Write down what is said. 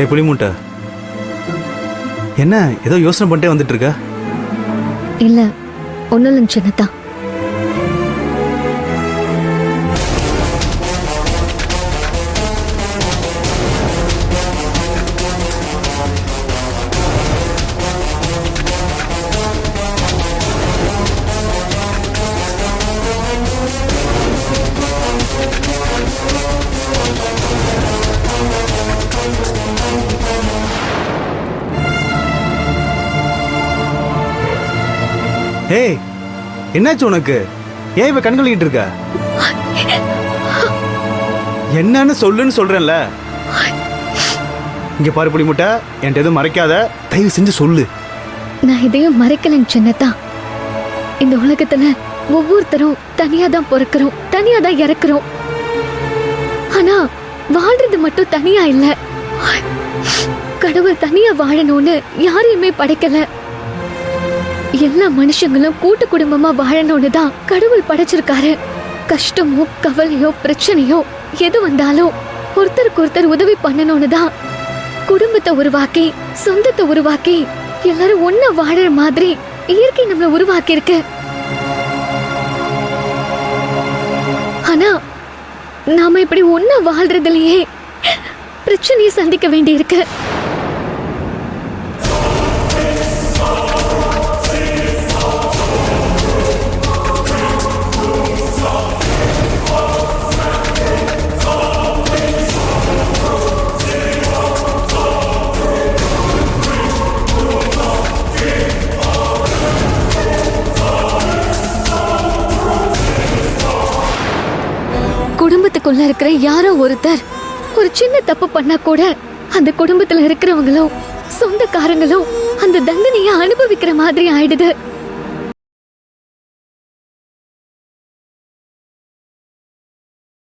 ஏ புளிமூட்டை, என்ன ஏதோ யோசனை பண்ணிட்டே வந்துட்டு இருக்க? இல்ல, ஒன்னும் இல்லைங்க சின்னத்தா. ஏய், என்னாச்சு உனக்கு? ஏன் இப்ப கண்கொள்ளிட்டு இருக்க? என்னன்னு சொல்லுன்னு சொல்றேன்ல. இங்க பாரு புளிமுட்டை, என்கிட்ட எதுவும் மறைக்காத, தயவு செஞ்சு சொல்லு. நான் இதையும் மறைக்கலைங்க சின்னத்தா. இந்த உலகத்துல ஒவ்வொருத்தரும் தனியா தான் பிறக்கிறோம், தனியா தான் இறக்குறோம். ஆனா வாழ்றது மட்டும் தனியா இல்ல. கடவுள் தனியா வாழணும்னு யாரையுமே படைக்கல. எல்லா மனுஷங்களும் கூட்டு குடும்பமா வாழணும்னு தான் கடவுள் படைச்சிருக்காரு. கஷ்டமோ கவலையோ பிரச்சனையோ எது வந்தாலும் ஒருத்தருக்கு ஒருத்தர் உதவி பண்ணணும்னு தான் குடும்பத்தை உருவாக்கி சொந்தத்தை உருவாக்கி எல்லாரும் ஒன்னா வாழற மாதிரி இயற்கை நம்மள உருவாக்கி இருக்கு. ஆனா நாம இப்படி ஒன்னா வாழ்றதுலயே பிரச்சனையை சந்திக்க வேண்டி இருக்கு. குடும்பத்துக்குள்ள இருக்கிற யாரோ ஒருத்தர் ஒரு சின்ன தப்பு பண்ணா கூட அந்த குடும்பத்துல இருக்கிறவங்களும் சொந்தக்காரங்களும் அந்த தண்டனையை அனுபவிக்கிற மாதிரி ஆயிடுது.